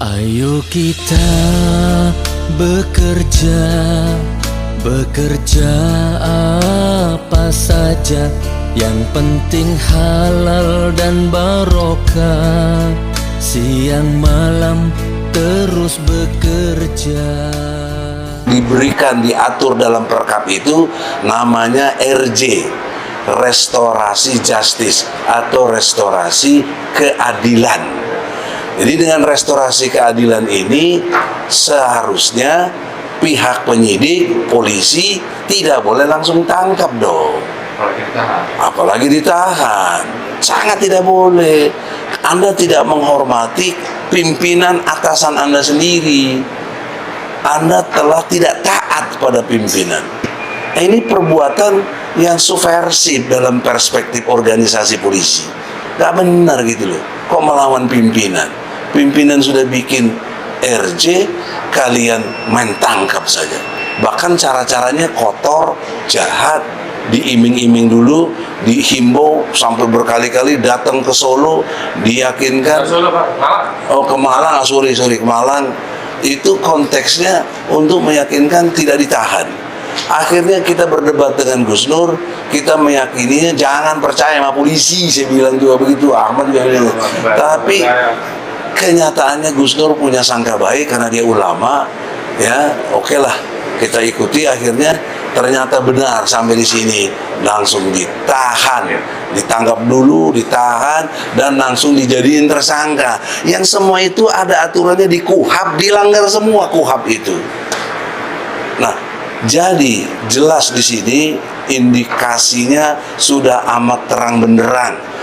Ayo kita bekerja, bekerja apa saja, yang penting halal dan barokah. Siang malam terus bekerja. Diberikan, diatur dalam perkap itu namanya RJ, restorasi justice atau restorasi keadilan. Jadi dengan restorasi keadilan ini seharusnya pihak penyidik, polisi tidak boleh langsung tangkap dong. Apalagi ditahan. Sangat tidak boleh. Anda tidak menghormati pimpinan atasan Anda sendiri. Anda telah tidak taat pada pimpinan. Ini perbuatan yang subversif dalam perspektif organisasi polisi. Gak benar gitu loh. Kok melawan pimpinan? Pimpinan sudah bikin RJ, kalian main tangkap saja. Bahkan cara-caranya kotor, jahat, diiming-iming dulu, dihimbau sampai berkali-kali datang ke Solo, diyakinkan. Solo, Pak. Malang. Oh, ke Malang, sorry, ke Malang. Itu konteksnya untuk meyakinkan tidak ditahan. Akhirnya kita berdebat dengan Gus Nur, kita meyakininya jangan percaya sama polisi, saya bilang juga begitu, Ahmad juga bilang. Tapi kenyataannya Gus Nur punya sangka baik karena dia ulama, ya oke lah kita ikuti. Akhirnya ternyata benar sampai di sini langsung ditahan, ditangkap dulu, ditahan dan langsung dijadiin tersangka. Yang semua itu ada aturannya di KUHAP, dilanggar semua KUHAP itu. Nah, jadi jelas di sini indikasinya sudah amat terang benderang.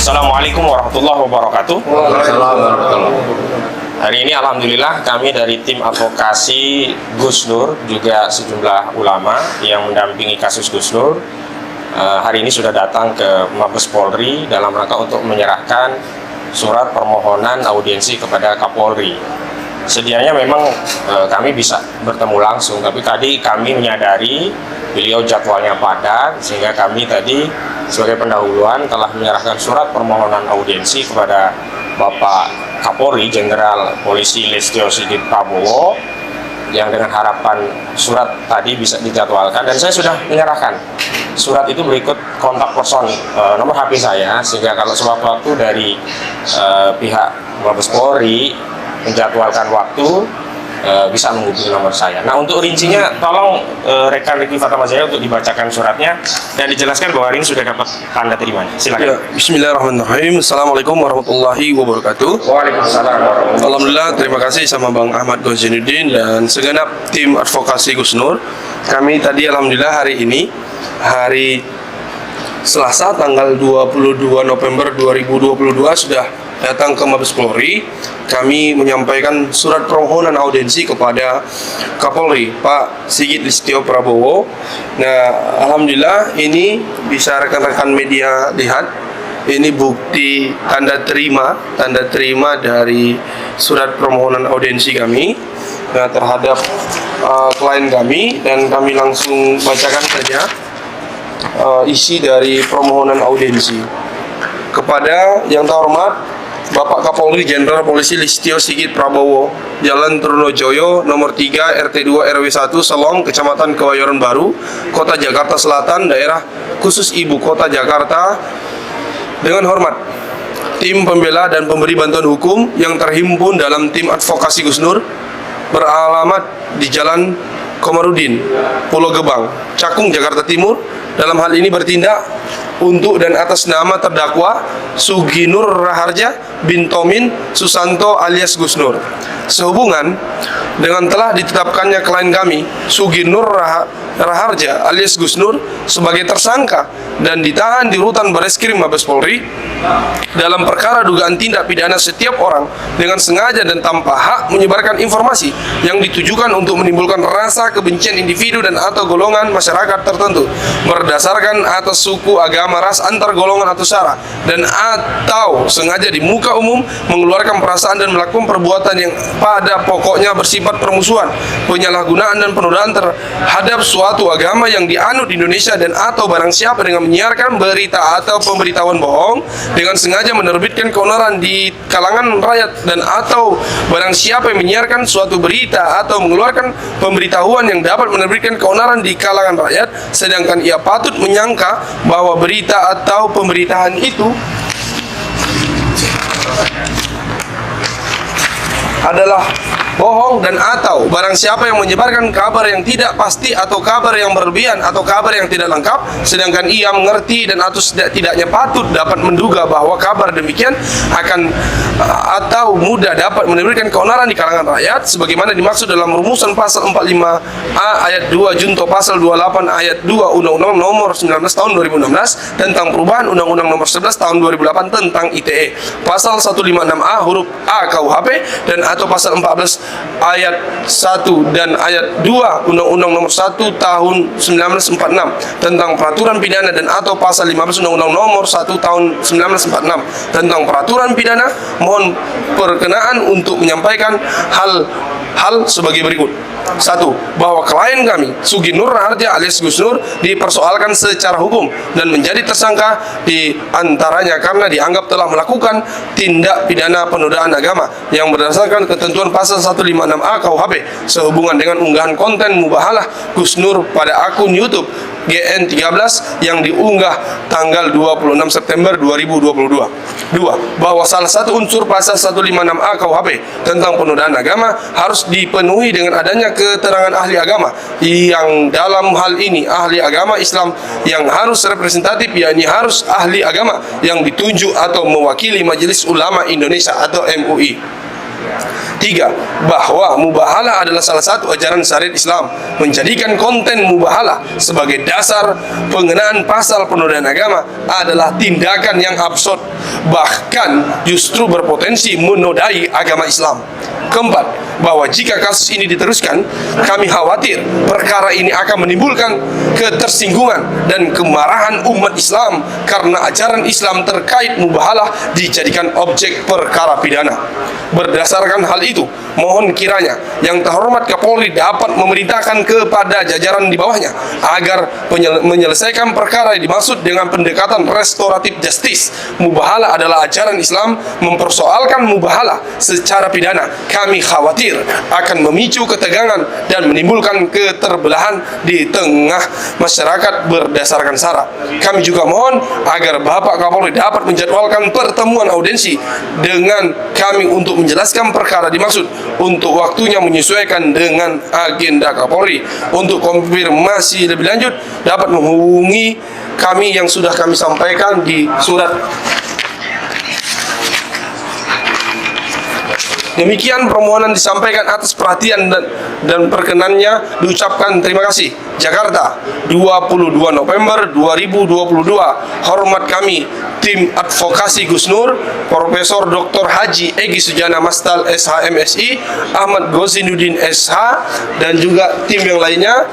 Assalamualaikum warahmatullahi wabarakatuh. Hari ini alhamdulillah kami dari tim advokasi Gus Nur, juga sejumlah ulama yang mendampingi kasus Gus Nur, hari ini sudah datang ke Mabes Polri dalam rangka untuk menyerahkan surat permohonan audiensi kepada Kapolri. Sedianya memang kami bisa bertemu langsung, tapi tadi kami menyadari beliau jadwalnya padat, sehingga kami tadi sebagai pendahuluan telah menyerahkan surat permohonan audiensi kepada Bapak Kapolri Jenderal Polisi Listio Sigit Prabowo, yang dengan harapan surat tadi bisa dijadwalkan, dan saya sudah menyerahkan surat itu berikut kontak person, nomor HP saya, sehingga kalau sewaktu-waktu dari pihak Mabes Polri menjadwalkan waktu bisa menghubungi nomor saya. Nah, untuk rincinya tolong rekan Riki Fatama Jaya untuk dibacakan suratnya dan dijelaskan bahwa hari ini sudah dapat tanda terimanya. Silakan. Ya, bismillahirrahmanirrahim. Assalamualaikum warahmatullahi wabarakatuh. Waalaikumsalam warahmatullahi wabarakatuh. Alhamdulillah, terima kasih sama Bang Ahmad Ghazainuddin dan segenap tim advokasi Gus Nur Kami tadi alhamdulillah hari ini, hari Selasa tanggal 22 November 2022 sudah datang ke Mabes Polri. Kami menyampaikan surat permohonan audiensi kepada Kapolri Pak Sigit Listio Prabowo. Nah, alhamdulillah ini bisa rekan-rekan media lihat. Ini bukti tanda terima dari surat permohonan audiensi kami terhadap klien kami, dan kami langsung bacakan saja isi dari permohonan audiensi. Kepada yang terhormat Bapak Kapolri Jenderal Polisi Listio Sigit Prabowo, Jalan Trunojoyo nomor 3 RT 2 RW 1 Selong, Kecamatan Kebayoran Baru, Kota Jakarta Selatan, Daerah Khusus Ibu Kota Jakarta. Dengan hormat, tim pembela dan pemberi bantuan hukum yang terhimpun dalam tim advokasi Gus Nur beralamat di Jalan Komarudin, Pulau Gebang, Cakung, Jakarta Timur, dalam hal ini bertindak untuk dan atas nama terdakwa Suginur Raharja bin Tomin Susanto alias Gus Nur. Sehubungan dengan telah ditetapkannya klien kami Suginur Raharja alias Gus Nur sebagai tersangka dan ditahan di rutan Bareskrim Mabes Polri dalam perkara dugaan tindak pidana setiap orang dengan sengaja dan tanpa hak menyebarkan informasi yang ditujukan untuk menimbulkan rasa kebencian individu dan atau golongan masyarakat tertentu berdasarkan atas suku, agama, ras, antar golongan atau sara, dan atau sengaja di muka umum mengeluarkan perasaan dan melakukan perbuatan yang pada pokoknya bersifat permusuhan, penyalahgunaan dan penodaan terhadap suatu agama yang dianut di Indonesia, dan atau barang siapa dengan menyiarkan berita atau pemberitahuan bohong dengan sengaja menerbitkan keonaran di kalangan rakyat, dan atau barang siapa yang menyiarkan suatu berita atau mengeluarkan pemberitahuan yang dapat menerbitkan keonaran di kalangan rakyat sedangkan ia patut menyangka bahwa berita atau pemberitaan itu adalah bohong, dan atau barang siapa yang menyebarkan kabar yang tidak pasti atau kabar yang berlebihan atau kabar yang tidak lengkap sedangkan ia mengerti dan atau tidaknya patut dapat menduga bahwa kabar demikian akan atau mudah dapat menimbulkan keonaran di kalangan rakyat sebagaimana dimaksud dalam rumusan pasal 45A ayat 2 junto pasal 28 ayat 2 Undang-Undang nomor 19 tahun 2016 tentang perubahan Undang-Undang nomor 11 tahun 2008 tentang ITE, pasal 156A huruf A KUHP, dan atau pasal 14 ayat 1 dan ayat 2 Undang-Undang nomor 1 tahun 1946 tentang peraturan pidana, dan atau pasal 15 Undang-Undang nomor 1 tahun 1946 tentang peraturan pidana. Mohon perkenaan untuk menyampaikan hal sebagai berikut. 1. Bahwa klien kami Suginur Raharja alias Gus Nur dipersoalkan secara hukum dan menjadi tersangka di antaranya karena dianggap telah melakukan tindak pidana penodaan agama yang berdasarkan ketentuan pasal 156A KUHP sehubungan dengan unggahan konten mubahalah Gus Nur pada akun YouTube GN13 yang diunggah tanggal 26 September 2022. 2. Bahwa salah satu unsur pasal 156A KUHP tentang penodaan agama harus dipenuhi dengan adanya keterangan ahli agama yang dalam hal ini ahli agama Islam yang harus representatif, yakni harus ahli agama yang ditunjuk atau mewakili Majelis Ulama Indonesia atau MUI. 3. Bahwa mubahalah adalah salah satu ajaran syariat Islam, menjadikan konten mubahalah sebagai dasar pengenaan pasal penodaan agama adalah tindakan yang absurd, bahkan justru berpotensi menodai agama Islam. 4. Bahwa jika kasus ini diteruskan, kami khawatir perkara ini akan menimbulkan ketersinggungan dan kemarahan umat Islam karena ajaran Islam terkait mubahalah dijadikan objek perkara pidana. Berdasarkan hal itu, mohon kiranya yang terhormat Kapolri dapat memerintahkan kepada jajaran di bawahnya agar menyelesaikan perkara yang dimaksud dengan pendekatan restoratif justice. Mubahalah adalah ajaran Islam, mempersoalkan mubahalah secara pidana kami khawatir akan memicu ketegangan dan menimbulkan keterbelahan di tengah masyarakat berdasarkan sara. Kami juga mohon agar Bapak Kapolri dapat menjadwalkan pertemuan audiensi dengan kami untuk menjelaskan perkara dimaksud untuk waktunya menyesuaikan dengan agenda Kapolri. Untuk konfirmasi lebih lanjut dapat menghubungi kami yang sudah kami sampaikan di surat Demikian permohonan disampaikan atas perhatian dan perkenannya diucapkan terima kasih. Jakarta, 22 November 2022. Hormat kami, tim advokasi Gus Nur, Profesor Dr. Haji Egy Sujana Mastal SH MSI, Ahmad Gozinuddin SH, dan juga tim yang lainnya.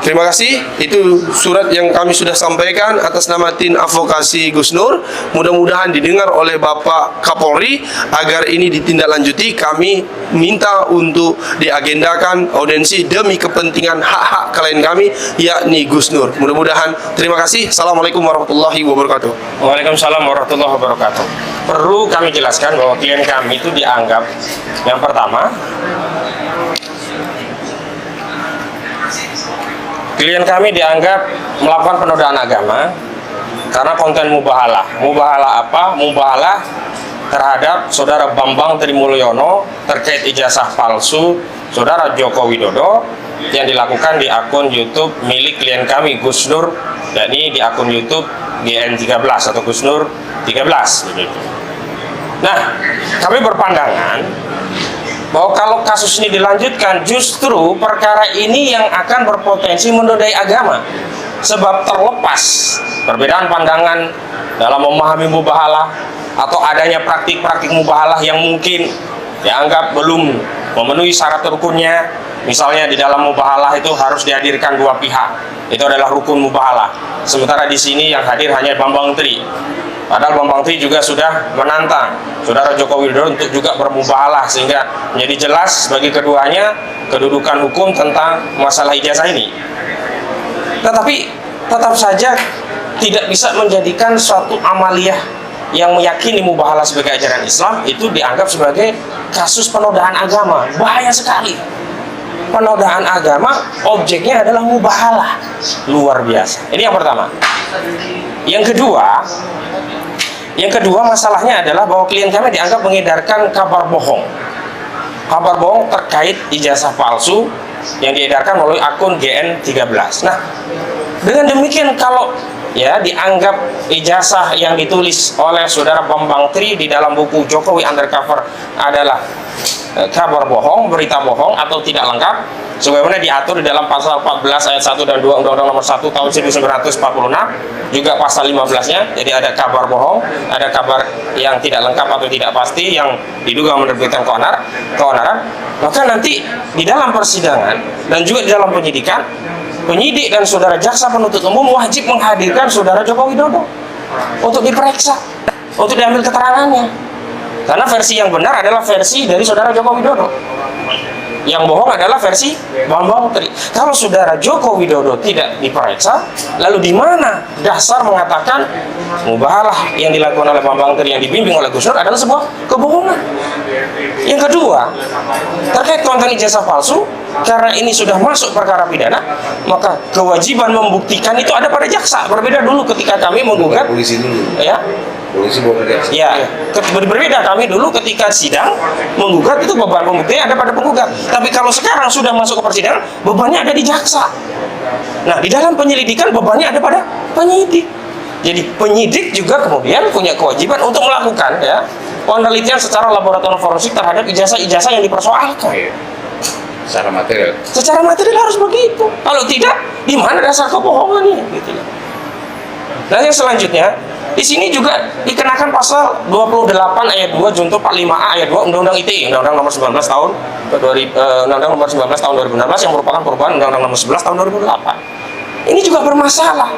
Terima kasih. Itu surat yang kami sudah sampaikan atas nama tim advokasi Gus Nur. Mudah-mudahan didengar oleh Bapak Kapolri agar ini ditindaklanjuti. Kami minta untuk diagendakan audiensi demi kepentingan hak-hak klien kami, yakni Gus Nur. Mudah-mudahan. Terima kasih. Assalamualaikum warahmatullahi wabarakatuh. Waalaikumsalam warahmatullahi wabarakatuh. Perlu kami jelaskan bahwa klien kami itu dianggap, yang pertama, klien kami dianggap melakukan penodaan agama karena konten mubahalah. Mubahalah apa? Mubahalah terhadap Saudara Bambang Trimulyono terkait ijazah palsu Saudara Joko Widodo yang dilakukan di akun YouTube milik klien kami Gus Nur, yakni di akun YouTube GN13 atau Gus Nur 13. Nah, kami berpandangan bahwa kalau kasus ini dilanjutkan, justru perkara ini yang akan berpotensi menodai agama. Sebab terlepas perbedaan pandangan dalam memahami mubahalah atau adanya praktik-praktik mubahalah yang mungkin dianggap belum memenuhi syarat rukunnya. Misalnya di dalam mubahalah itu harus dihadirkan dua pihak. Itu adalah rukun mubahalah. Sementara di sini yang hadir hanya Bambang Tri. Padahal Bambang Tri juga sudah menantang Saudara Joko Widodo untuk juga bermubahalah, sehingga menjadi jelas bagi keduanya kedudukan hukum tentang masalah ijazah ini. Tetapi tetap saja tidak bisa menjadikan suatu amaliyah yang meyakini mubahalah sebagai ajaran Islam itu dianggap sebagai kasus penodaan agama. Bahaya sekali. Penodaan agama objeknya adalah mubahalah. Luar biasa. Ini yang pertama. Yang kedua masalahnya adalah bahwa klien kami dianggap mengedarkan kabar bohong. Kabar bohong terkait ijazah palsu yang diedarkan melalui akun GN13. Nah, dengan demikian kalau ya dianggap ijazah yang ditulis oleh Saudara Bambang Tri di dalam buku Jokowi Undercover adalah kabar bohong, berita bohong atau tidak lengkap sebagaimana diatur di dalam pasal 14 ayat 1 dan 2 Undang-Undang Nomor 1 tahun 1946, juga pasal 15-nya. Jadi ada kabar bohong, ada kabar yang tidak lengkap atau tidak pasti yang diduga menerbitkan keonaran. Maka nanti di dalam persidangan dan juga di dalam penyidikan, penyidik dan saudara jaksa penuntut umum wajib menghadirkan Saudara Joko Widodo untuk diperiksa, untuk diambil keterangannya. Karena versi yang benar adalah versi dari Saudara Joko Widodo. Yang bohong adalah versi Bambang Tri. Kalau Saudara Joko Widodo tidak diperiksa, lalu di mana dasar mengatakan mubahalah yang dilakukan oleh Bambang Tri yang dibimbing oleh Gus Nur adalah sebuah kebohongan? Yang kedua, terkait konten ijazah palsu, karena ini sudah masuk perkara pidana, maka kewajiban membuktikan itu ada pada jaksa. Berbeda dulu ketika kami menggugat Polisi dulu. ya. Polisi bawa ke jaksa. Ya, berbeda kami dulu ketika sidang menggugat itu beban pembuktian ada pada penggugat. Tapi kalau sekarang sudah masuk ke persidangan, bebannya ada di jaksa. Nah, di dalam penyelidikan bebannya ada pada penyidik. Jadi penyidik juga kemudian punya kewajiban untuk melakukan ya penelitian secara laboratorium forensik terhadap ijazah-ijazah yang dipersoalkan. Secara material. Secara material harus begitu. Kalau tidak, di mana dasar kebohongannya? Gitu. Nah, yang selanjutnya, di sini juga dikenakan pasal 28 ayat 2 junto 45A ayat 2 Undang-Undang ITE, Undang-Undang Nomor 19 tahun Undang-Undang Nomor 19 tahun 2016 yang merupakan perubahan Undang-Undang Nomor 11 tahun 2008. Ini juga bermasalah.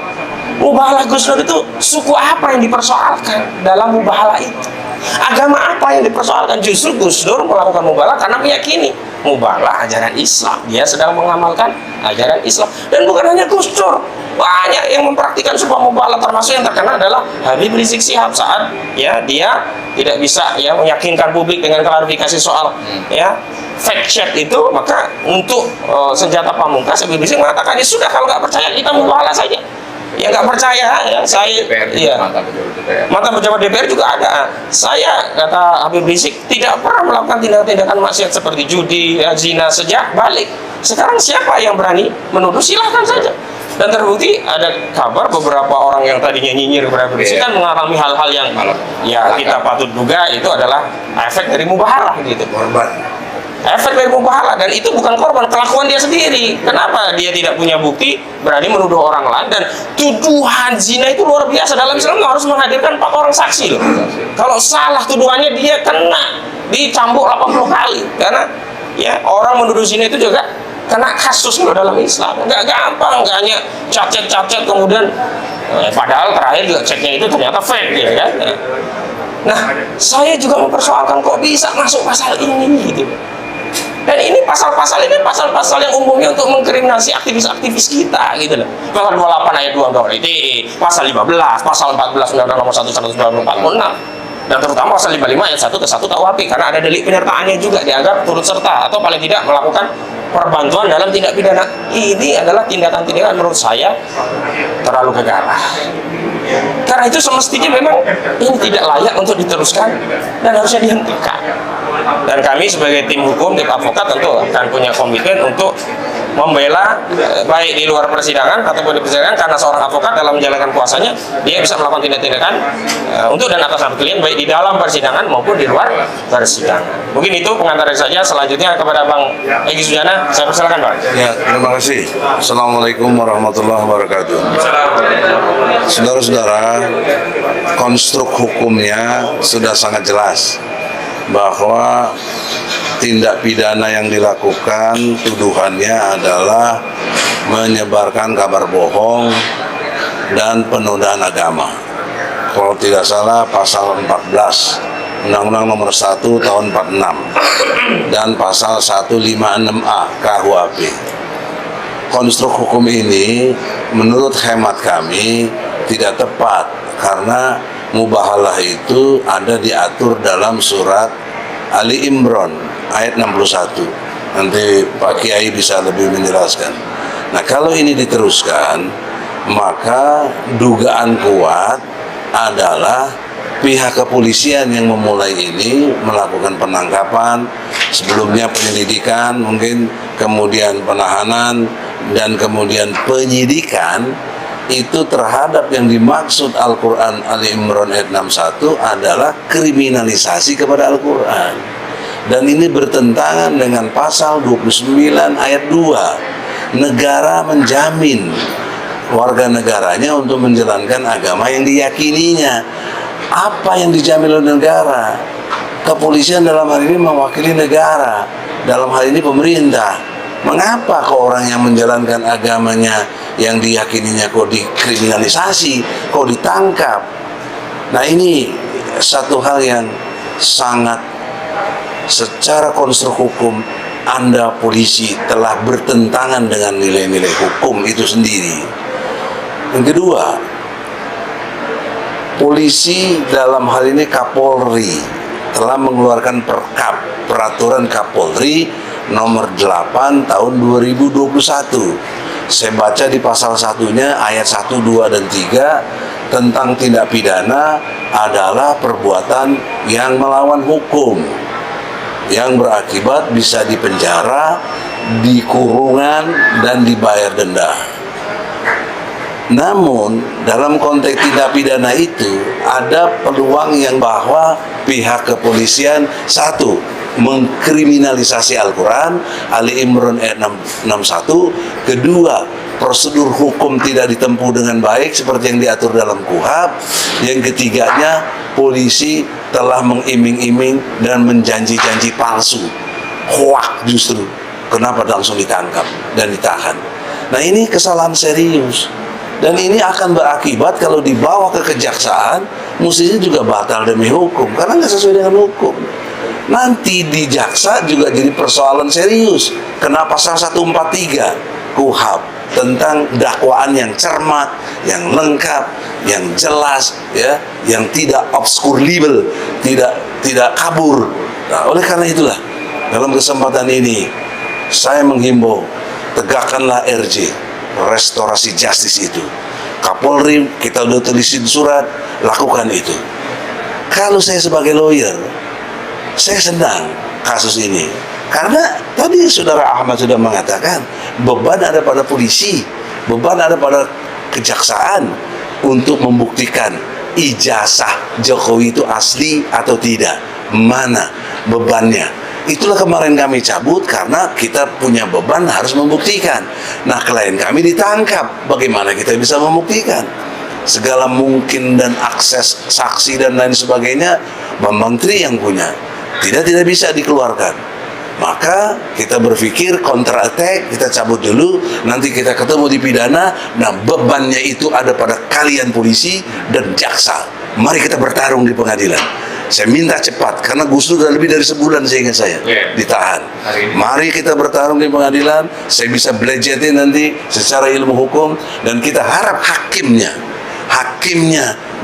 Mubahalah Gus Nur itu suku apa yang dipersoalkan dalam mubahalah itu? Agama apa yang dipersoalkan? Justru Gus Nur melakukan mubahalah karena meyakini mubahalah ajaran Islam. Dia sedang mengamalkan ajaran Islam. Dan bukan hanya Gus Nur, banyak yang mempraktikkan sebuah mubahalah, termasuk yang terkena adalah Habib Rizik Syihab saat ya dia tidak bisa ya meyakinkan publik dengan klarifikasi soal ya fact check itu, maka untuk senjata pamungkas Habib Rizik mengatakan ya sudah, kalau nggak percaya kita mubahalah saja. Ya nggak percaya ya saya ya mantan pejabat DPR juga ada. Saya kata Habib Rizik tidak pernah melakukan tindakan-tindakan maksiat seperti judi, zina sejak balik. Sekarang siapa yang berani menuduh, silahkan saja. Dan terbukti ada kabar beberapa orang yang tadinya nyinyir kepada polisi kan mengalami hal-hal yang ya kita patut duga itu adalah efek dari mubahalah gitu. Efek dari mubahalah, dan itu bukan korban, kelakuan dia sendiri. Kenapa dia tidak punya bukti, berani menuduh orang lain, dan tuduhan zina itu luar biasa. Dalam Islam harus menghadirkan 4 orang saksi loh. Kalau salah tuduhannya dia kena dicambuk 80 kali. Karena ya orang menuduh zina itu juga kena kasus loh dalam Islam. Nggak gampang, nggak hanya chat kemudian padahal terakhir juga chatnya itu ternyata fake gitu kan. Nah, saya juga mempersoalkan kok bisa masuk pasal ini gitu. Dan ini pasal-pasal yang umumnya untuk mengkriminalisasi aktivis-aktivis kita gitu loh. Pasal 28 ayat 2 Undang-Undang ITE, pasal 15, pasal 14 Undang-Undang Nomor 1 Tahun 1946, dan terutama pasal 55 ayat 1 ke 1 KUHP karena ada delik penyertaannya juga dianggap turut serta atau paling tidak melakukan perbantuan dalam tindak pidana. Ini adalah tindakan-tindakan menurut saya terlalu gegabah. Karena itu semestinya memang ini tidak layak untuk diteruskan dan harusnya dihentikan. Dan kami sebagai tim hukum, tim advokat tentu akan punya komitmen untuk membela baik di luar persidangan ataupun di persidangan, karena seorang advokat dalam menjalankan kuasanya dia bisa melakukan tindak-tindakan untuk dan atas nama klien baik di dalam persidangan maupun di luar persidangan. Mungkin itu pengantar saja. Selanjutnya kepada Bang Egy Sujana, saya persilakan Bang. Ya, terima kasih. Assalamualaikum warahmatullahi wabarakatuh. Saudara-saudara, konstruk hukumnya sudah sangat jelas bahwa tindak pidana yang dilakukan tuduhannya adalah menyebarkan kabar bohong dan penodaan agama. Kalau tidak salah pasal 14 Undang-Undang Nomor 1 Tahun 46 dan pasal 156A KUHP. Konstruk hukum ini menurut hemat kami tidak tepat karena mubahalah itu ada diatur dalam surat Ali Imran ayat 61. Nanti Pak Kiai bisa lebih menjelaskan. Nah, kalau ini diteruskan, maka dugaan kuat adalah pihak kepolisian yang memulai ini melakukan penangkapan, sebelumnya penyelidikan, mungkin kemudian penahanan, dan kemudian penyidikan itu terhadap yang dimaksud Al-Quran Ali Imran ayat 61 adalah kriminalisasi kepada Al-Quran. Dan ini bertentangan dengan pasal 29 ayat 2. Negara menjamin warga negaranya untuk menjalankan agama yang diyakininya. Apa yang dijamin oleh negara? Kepolisian dalam hal ini mewakili negara, dalam hal ini pemerintah. Mengapa kok orang yang menjalankan agamanya yang diyakininya kok dikriminalisasi, kok ditangkap? Nah, ini satu hal yang sangat secara konstruk hukum Anda polisi telah bertentangan dengan nilai-nilai hukum itu sendiri. Yang kedua, polisi dalam hal ini Kapolri telah mengeluarkan peraturan Kapolri nomor 8 tahun 2021. Saya baca di pasal 1-nya ayat 1, 2, dan 3 tentang tindak pidana adalah perbuatan yang melawan hukum yang berakibat bisa dipenjara, dikurungan, dan dibayar denda. Namun dalam konteks tindak pidana itu ada peluang yang bahwa pihak kepolisian satu mengkriminalisasi Al-Quran Ali Imran ayat 61, kedua prosedur hukum tidak ditempuh dengan baik seperti yang diatur dalam KUHP, yang ketiganya polisi telah mengiming-iming dan menjanji-janji palsu, hoak justru. Kenapa langsung ditangkap dan ditahan? Nah, ini kesalahan serius. Dan ini akan berakibat kalau dibawa ke kejaksaan, mestinya juga batal demi hukum, karena nggak sesuai dengan hukum. Nanti di jaksa juga jadi persoalan serius. Kena pasal 143 KUHP tentang dakwaan yang cermat, yang lengkap, yang jelas, ya, yang tidak obscurable, tidak kabur. Nah, oleh karena itulah dalam kesempatan ini saya menghimbau, tegakkanlah RJ, restorasi justice itu. Kapolri kita udah tulisin surat, lakukan itu. Kalau saya sebagai lawyer, saya senang kasus ini karena tadi saudara Ahmad sudah mengatakan beban ada pada polisi Beban ada pada kejaksaan untuk membuktikan ijazah Jokowi itu asli atau tidak. Mana bebannya? Itulah kemarin kami cabut karena kita punya beban harus membuktikan. Nah, klien kami ditangkap. Bagaimana kita bisa membuktikan? Segala mungkin dan akses saksi dan lain sebagainya Bambang Tri yang punya. Tidak bisa dikeluarkan. Maka kita berpikir counter attack, kita cabut dulu, nanti kita ketemu di pidana. Nah, bebannya itu ada pada kalian polisi dan jaksa. Mari kita bertarung di pengadilan. Saya minta cepat, karena Gus Dur sudah lebih dari sebulan seingat saya ditahan. Mari kita bertarung di pengadilan. Saya bisa belajetin nanti secara ilmu hukum, dan kita harap hakimnya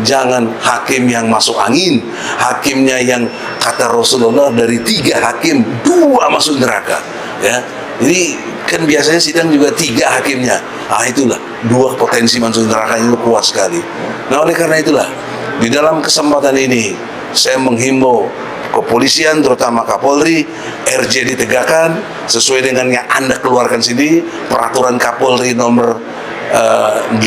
jangan hakim yang masuk angin, hakimnya yang kata Rasulullah dari 3 hakim 2 masuk neraka, ya. Jadi kan biasanya sidang juga 3 hakimnya. Itulah 2 potensi masuk neraka itu kuat sekali. Nah, oleh karena itulah di dalam kesempatan ini saya menghimbau kepolisian, terutama Kapolri, RJ ditegakkan sesuai dengan yang Anda keluarkan sini, peraturan Kapolri nomor 8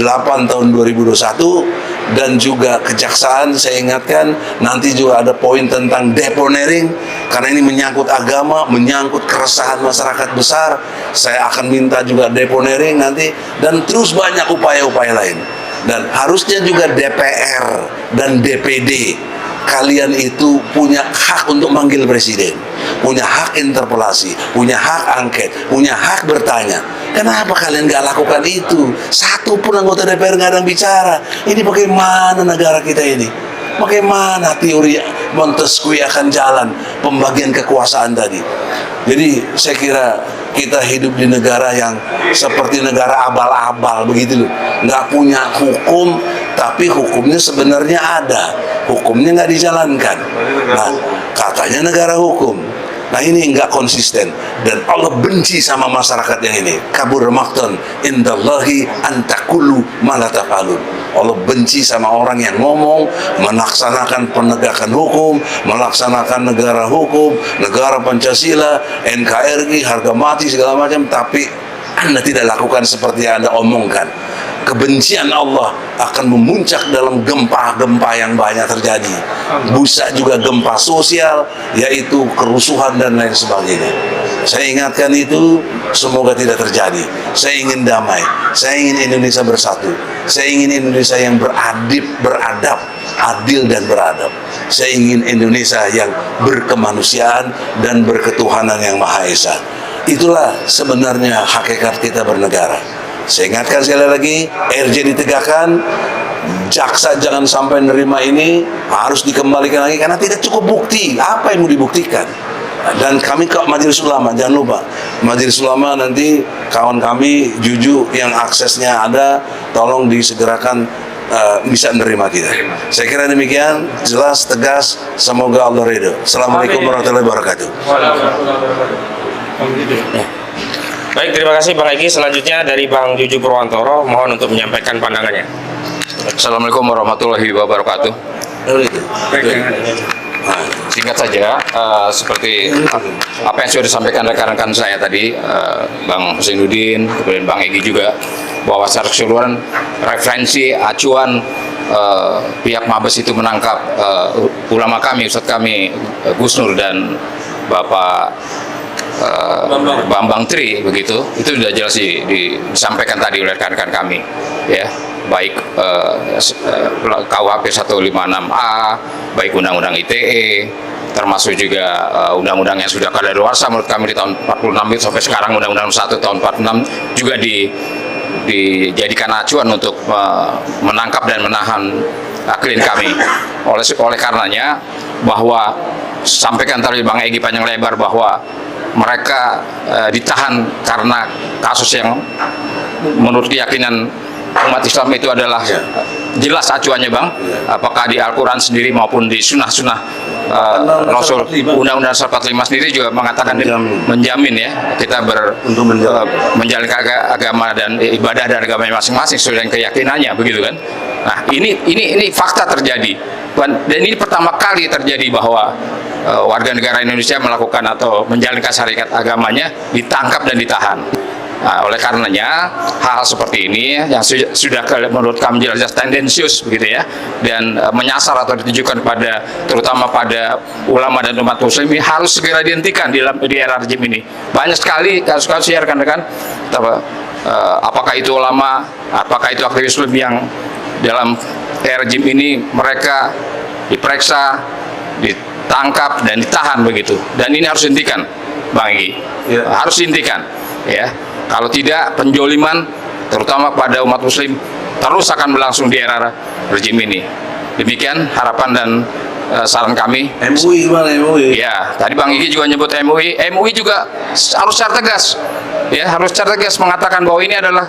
tahun 2021, dan juga kejaksaan saya ingatkan nanti juga ada poin tentang deponering, karena ini menyangkut agama, menyangkut keresahan masyarakat besar. Saya akan minta juga deponering nanti, dan terus banyak upaya-upaya lain. Dan harusnya juga DPR dan DPD, kalian itu punya hak untuk manggil presiden, punya hak interpelasi, punya hak angket, punya hak bertanya. Kenapa kalian gak lakukan itu? Satu pun anggota DPR gak ada yang bicara. Ini bagaimana negara kita ini? Bagaimana teori Montesquieu akan jalan pembagian kekuasaan tadi? Jadi saya kira kita hidup di negara yang seperti negara abal-abal begitu loh. Nggak punya hukum, tapi hukumnya sebenarnya ada. Hukumnya nggak dijalankan. Nah, katanya negara hukum. Nah, ini nggak konsisten, dan Allah benci sama masyarakat yang ini. Kabur maqtan indallahi antakulu malatafalun. Allah benci sama orang yang ngomong, melaksanakan penegakan hukum, melaksanakan negara hukum, negara Pancasila, NKRI, harga mati segala macam, tapi Anda tidak lakukan seperti yang Anda omongkan. Kebencian Allah akan memuncak dalam gempa-gempa yang banyak terjadi. Bisa juga gempa sosial, yaitu kerusuhan dan lain sebagainya. Saya ingatkan itu, semoga tidak terjadi. Saya ingin damai, saya ingin Indonesia bersatu, saya ingin Indonesia yang beradab, adil dan beradab. Saya ingin Indonesia yang berkemanusiaan dan berketuhanan yang Maha Esa. Itulah sebenarnya hakikat kita bernegara. Saya ingatkan sekali lagi, RJ ditegakkan, jaksa jangan sampai nerima ini, harus dikembalikan lagi karena tidak cukup bukti. Apa yang mau dibuktikan? Dan kami ke Majelis Ulama, jangan lupa Majelis Ulama nanti kawan kami Juju yang aksesnya ada, tolong disegerakan bisa menerima kita. Saya kira demikian, jelas, tegas, semoga Allah ridho. Assalamualaikum warahmatullahi wabarakatuh. Baik, terima kasih Bang Egy. Selanjutnya dari Bang Juju Purwantoro, mohon untuk menyampaikan pandangannya. Assalamualaikum warahmatullahi wabarakatuh. Singkat saja, seperti apa yang sudah disampaikan rekan-rekan saya tadi, Bang Husainuddin, kemudian Bang Egy juga, bahwa secara keseluruhan referensi acuan pihak Mabes itu menangkap ulama kami, Ustadz kami Gus Nur dan Bapak Bambang Tri, begitu, itu sudah jelas disampaikan tadi oleh rekan-rekan kami, ya, baik KUHP 156A, baik Undang-Undang ITE, termasuk juga undang-undang yang sudah kadaluarsa menurut kami di tahun 46 itu sampai sekarang, Undang-Undang 1 tahun 46 juga dijadikan acuan untuk menangkap dan menahan klien kami. Oleh karenanya, bahwa sampaikan tadi Bang Egy panjang lebar bahwa mereka ditahan karena kasus yang menurut keyakinan umat Islam itu adalah jelas acuannya, Bang, apakah di Al-Quran sendiri maupun di sunnah-sunnah Rasul. Undang-Undang 45 sendiri juga mengatakan menjamin ya kita menjalankan agama dan ibadah dan agama masing-masing sesuai dengan keyakinannya, begitu kan. Nah, ini fakta terjadi, dan ini pertama kali terjadi bahwa warga negara Indonesia melakukan atau menjalankan syariat agamanya ditangkap dan ditahan. Nah, oleh karenanya hal seperti ini yang sudah menurut kami jelas tendensius begitu ya, dan menyasar atau ditujukan pada terutama pada ulama dan umat muslim ini harus segera dihentikan di era rejim ini. Banyak sekali kasus-kasus ya rekan-rekan, apakah itu ulama, apakah itu aktivis muslim yang dalam era rejim ini mereka diperiksa, ditangkap dan ditahan begitu, dan ini harus dihentikan, Bang Egy. Ya. Harus dihentikan ya. Kalau tidak, penjoliman terutama pada umat muslim terus akan berlangsung di era rejim ini. Demikian harapan dan saran kami. MUI gimana MUI? Ya, tadi Bang Egy juga nyebut MUI. MUI juga harus secara tegas, ya, harus secara tegas mengatakan bahwa ini adalah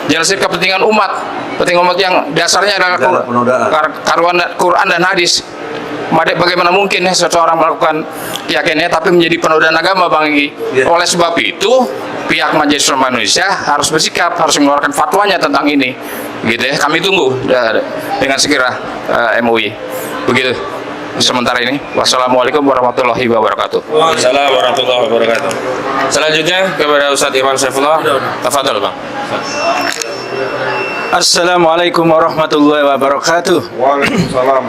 jelas kepentingan umat, pentingan umat yang dasarnya adalah Quran dan hadis. Bagaimana mungkin ya seseorang melakukan keyakinannya tapi menjadi penodaan agama, Bang Egy? Ya. Oleh sebab itu, pihak Majelis Ulama Indonesia harus bersikap, harus mengeluarkan fatwanya tentang ini, gitu ya. Kami tunggu dengan segera MUI. Begitu sementara ini. Wassalamualaikum warahmatullahi wabarakatuh. Waalaikumsalam warahmatullahi wabarakatuh. Selanjutnya kepada Ustadz Iman Saifullah. Tafadhol, Bang. Assalamualaikum warahmatullahi wabarakatuh. Waalaikumsalam.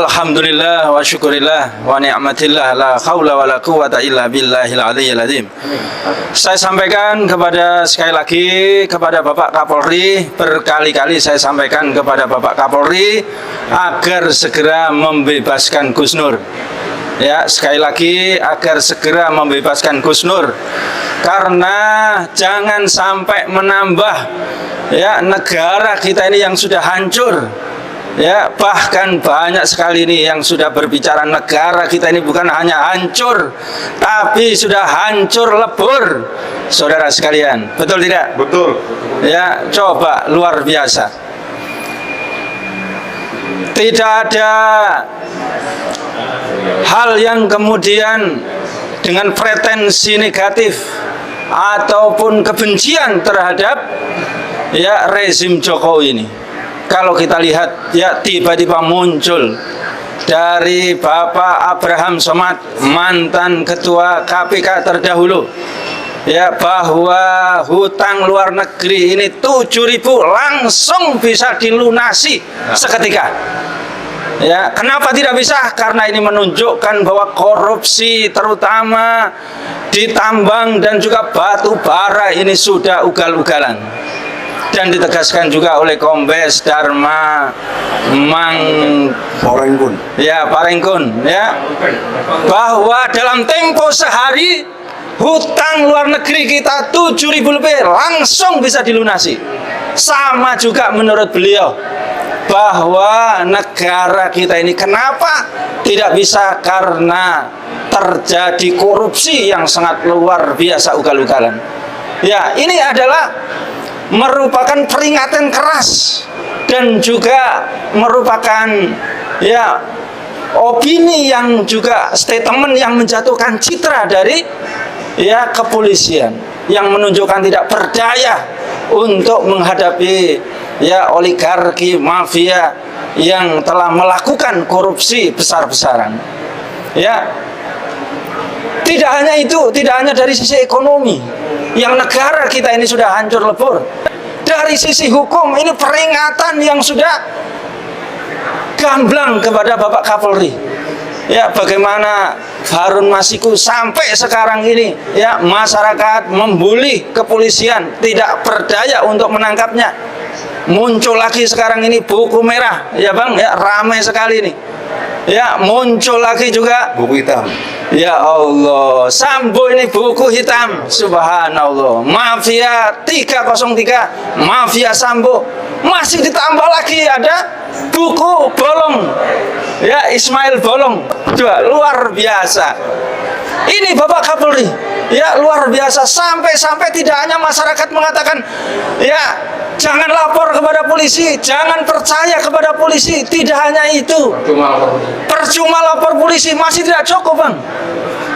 Alhamdulillah wa syukurillah wa ni'matillah la khawla wa la quwata illa billahil aliyyil azim. Saya sampaikan sekali lagi kepada Bapak Kapolri, berkali-kali saya sampaikan kepada Bapak Kapolri agar segera membebaskan Gus Nur. Ya, sekali lagi agar segera membebaskan Gus Nur, karena jangan sampai menambah ya negara kita ini yang sudah hancur. Ya, bahkan banyak sekali ini yang sudah berbicara negara kita ini bukan hanya hancur, tapi sudah hancur lebur, saudara sekalian. Betul tidak? Betul. Ya, coba luar biasa. Tidak ada hal yang kemudian dengan pretensi negatif ataupun kebencian terhadap ya rezim Jokowi ini. Kalau kita lihat ya tiba-tiba muncul dari Bapak Abraham Somad, mantan ketua KPK terdahulu, ya, bahwa hutang luar negeri ini 7.000 langsung bisa dilunasi seketika. Ya, kenapa tidak bisa? Karena ini menunjukkan bahwa korupsi terutama di tambang dan juga batu bara ini sudah ugal-ugalan. Dan ditegaskan juga oleh Kombes Dharma Parengkun. Ya, Parengkun, ya, bahwa dalam tempo sehari hutang luar negeri kita 7.000 lebih langsung bisa dilunasi. Sama juga menurut beliau bahwa negara kita ini kenapa tidak bisa, karena terjadi korupsi yang sangat luar biasa ugal-ugalan. Ya, ini adalah merupakan peringatan keras dan juga merupakan ya opini yang juga statement yang menjatuhkan citra dari ya kepolisian, yang menunjukkan tidak berdaya untuk menghadapi ya oligarki mafia yang telah melakukan korupsi besar-besaran. Ya, tidak hanya itu, tidak hanya dari sisi ekonomi yang negara kita ini sudah hancur lebur, dari sisi hukum ini peringatan yang sudah gamblang kepada Bapak Kapolri. Ya, bagaimana Harun Masiku sampai sekarang ini ya masyarakat membuli kepolisian, tidak berdaya untuk menangkapnya. Muncul lagi sekarang ini buku merah, ya Bang, ya ramai sekali ini. Ya, muncul lagi juga Buku hitam. ya Allah, Sambo ini buku hitam, subhanallah. Mafia 303, Mafia Sambo. Masih ditambah lagi ada buku Bolong, ya Ismail Bolong. Coba, luar biasa. Ini Bapak Kapolri, ya luar biasa. Sampai tidak hanya masyarakat mengatakan, ya jangan lapor kepada polisi, jangan percaya kepada polisi. Tidak hanya itu, percuma lapor polisi masih tidak cukup, Bang.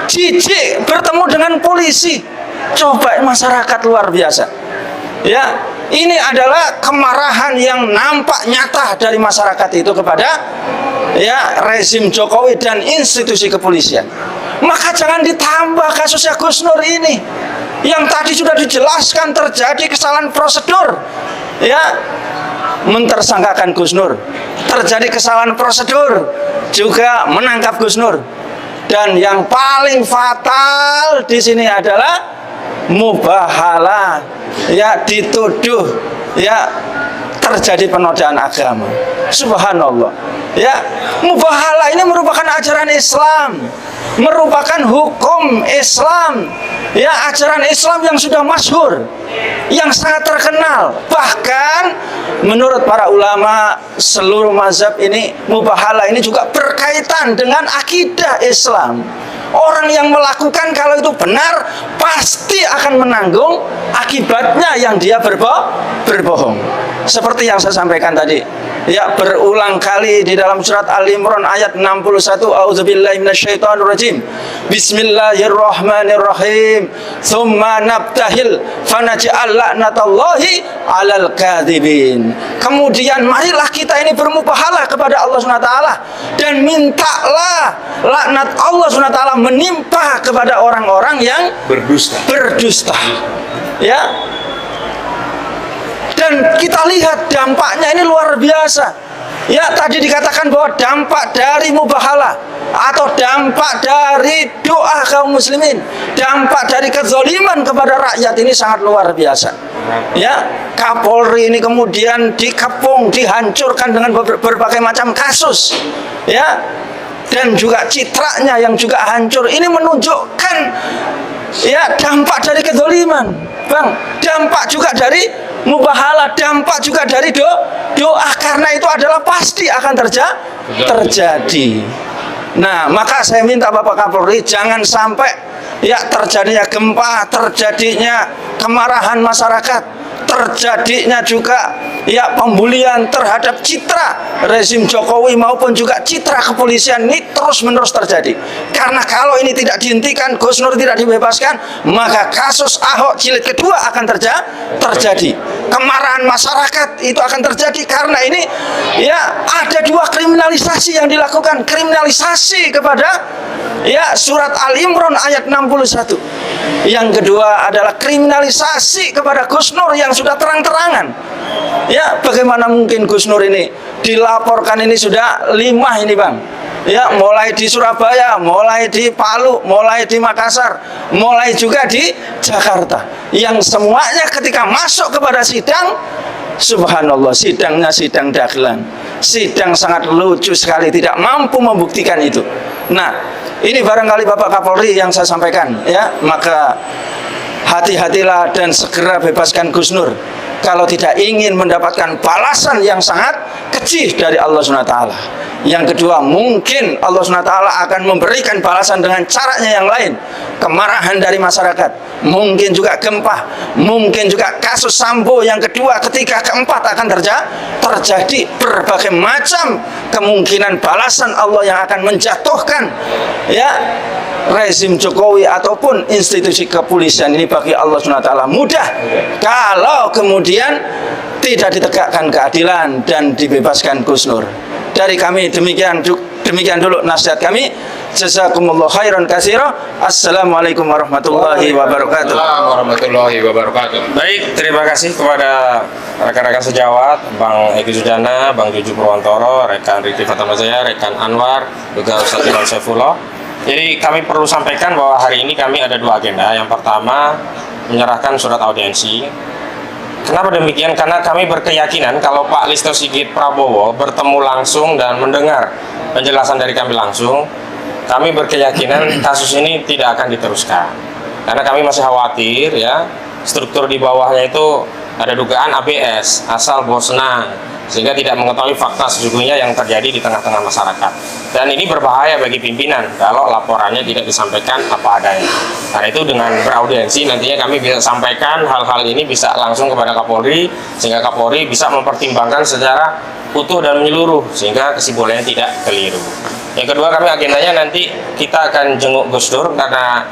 Jijik bertemu dengan polisi. Coba, masyarakat luar biasa. Ya, ini adalah kemarahan yang nampak nyata dari masyarakat itu kepada ya rezim Jokowi dan institusi kepolisian. Maka jangan ditambah kasusnya Gus Nur ini. yang tadi sudah dijelaskan terjadi kesalahan prosedur, ya, mentersangkakan Gus Nur, terjadi kesalahan prosedur, juga menangkap Gus Nur, dan yang paling fatal di sini adalah mubahalah, ya, dituduh, ya, terjadi penodaan agama. Subhanallah, ya, mubahalah ini merupakan ajaran Islam, merupakan hukum Islam, ya, ajaran Islam yang sudah masyhur, yang sangat terkenal. Bahkan menurut para ulama seluruh mazhab ini, mubahalah ini juga berkaitan dengan akidah Islam. Orang yang melakukan kalau itu benar pasti akan menanggung akibatnya yang dia berbohong. Seperti yang saya sampaikan tadi, ya, berulang kali di dalam surat Al-Imran ayat 61, A'udzubillahi minasyaitonirrajim. Bismillahirrahmanirrahim. Tsumma nabtahil fanaj'al la'natallahi 'alal kadzibin. Kemudian marilah kita ini bermubahalah kepada Allah SWT dan mintalah laknat Allah SWT menimpa kepada orang-orang yang berdusta. Ya. Dan kita lihat dampaknya ini luar biasa. Ya, tadi dikatakan bahwa dampak dari mubahalah atau dampak dari doa kaum muslimin, dampak dari kezaliman kepada rakyat ini sangat luar biasa. Ya, Kapolri ini kemudian dikepung, dihancurkan dengan berbagai macam kasus. Ya, dan juga citranya yang juga hancur. Ini menunjukkan, ya, dampak dari kezaliman, Bang. Dampak juga dari mubahalah, dampak juga dari doa, karena itu adalah pasti akan terjadi. Nah, maka saya minta Bapak Kapolri jangan sampai, ya, terjadinya gempa, terjadinya kemarahan masyarakat, terjadinya juga, ya, pembulian terhadap citra rezim Jokowi maupun juga citra kepolisian ini terus-menerus terjadi. Karena kalau ini tidak dihentikan, Gus Nur tidak dibebaskan, maka kasus Ahok jilid kedua akan terjadi. Kemarahan masyarakat itu akan terjadi karena ini, ya, ada dua kriminalisasi yang dilakukan. Kriminalisasi kepada, ya, surat Al-Imran ayat 61. Yang kedua adalah kriminalisasi kepada Gus Nur yang sudah terang-terangan. Ya, bagaimana mungkin Gus Nur ini dilaporkan ini sudah 5 ini, Bang. Ya, mulai di Surabaya, mulai di Palu, mulai di Makassar, mulai juga di Jakarta. Yang semuanya ketika masuk kepada sidang, subhanallah, sidangnya sidang dagelan. Sidang sangat lucu sekali, tidak mampu membuktikan itu. Nah, ini barangkali Bapak Kapolri yang saya sampaikan, ya, maka hati-hatilah dan segera bebaskan Gus Nur kalau tidak ingin mendapatkan balasan yang sangat keji dari Allah SWT. Yang kedua, mungkin Allah SWT akan memberikan balasan dengan caranya yang lain. Kemarahan dari masyarakat, mungkin juga gempa, mungkin juga kasus Sambo yang kedua, ketiga, keempat akan terjadi berbagai macam kemungkinan balasan Allah yang akan menjatuhkan, ya, rezim Jokowi ataupun institusi kepolisian ini bagi Allah SWT mudah kalau kemudian tidak ditegakkan keadilan dan dibebaskan Gus Nur. Dari kami demikian dulu nasihat kami. Jazakumullah khairan katsira. Assalamualaikum warahmatullahi wabarakatuh. Warahmatullahi wabarakatuh. Baik, terima kasih kepada rekan-rekan sejawat, Bang Egy Sujana, Bang Juju Purwantoro, rekan Riki Fatamazaya, rekan Anwar, juga Ustaz Ilham Saifullah. Jadi kami perlu sampaikan bahwa hari ini kami ada 2 agenda. Yang pertama, menyerahkan surat audiensi. Kenapa demikian? Karena kami berkeyakinan kalau Pak Listio Sigit Prabowo bertemu langsung dan mendengar penjelasan dari kami langsung, kami berkeyakinan kasus ini tidak akan diteruskan. Karena kami masih khawatir, ya, struktur di bawahnya itu ada dugaan ABS, asal bos senang, sehingga tidak mengetahui fakta sesungguhnya yang terjadi di tengah-tengah masyarakat. Dan ini berbahaya bagi pimpinan kalau laporannya tidak disampaikan apa adanya. Karena itu dengan beraudiensi nantinya kami bisa sampaikan hal-hal ini bisa langsung kepada Kapolri, sehingga Kapolri bisa mempertimbangkan secara utuh dan menyeluruh sehingga kesimpulannya tidak keliru. Yang kedua, kami agendanya nanti kita akan jenguk Gus Dur karena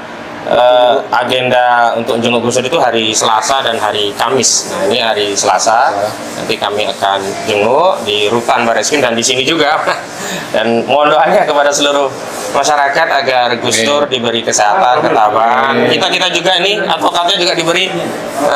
agenda untuk jenguk Gus Dur itu hari Selasa dan hari Kamis. Nah, ini hari Selasa, nanti kami akan jenguk di Rutan Barreskrim dan di sini juga. Dan mohon doanya kepada seluruh masyarakat agar Gus Dur diberi kesehatan, ketabahan. Kita juga ini advokatnya juga diberi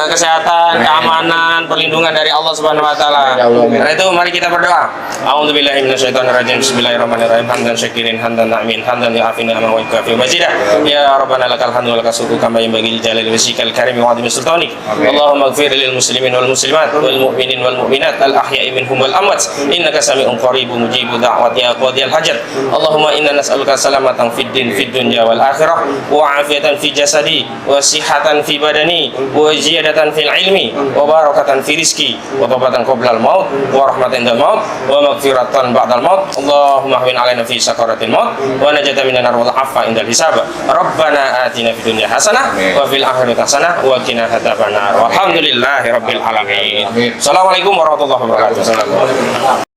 kesehatan, keamanan, perlindungan dari Allah Subhanahu wa taala. Karena itu mari kita berdoa. A'udzubillahi minasyaitonirrajim. Bismillahirrahmanirrahim. Hamdan syakirin, hamdan na'imin, hamdan ya'afina ma wa yukafi mazidah. Ya Rabbana lakal hamdu wa lakal syukru kama yanbaghi li jalali wajhikal karim wa 'azimi sultanik. Allahumma ighfir lil muslimin wal muslimat wal mu'minin wal mu'minat al ahya'i minhum wal amwat. Innaka sami'un qaribun mujibu da'wati ya qadiyal hajat. Allahumma inna nas'aluka salamatan fid dunya wal akhirah wa 'afiyatan fi jasadi wa sihhatan fi badani wa ziyadatan fil ilmi wa barakatan fi rizqi wa tawbatan qabla al maut wa rahmatan indal maut wa maghfiratan ba'dal maut. Allahumma hawwin 'alaina fi sakaratil maut wa najatan minan nar wal 'afwa indal hisab. Rabbana atina fid dunya hasanah wa fil akhirati hasanah wa qina adzabannar. Walhamdulillahi rabbil alamin. Assalamualaikum warahmatullahi wabarakatuh.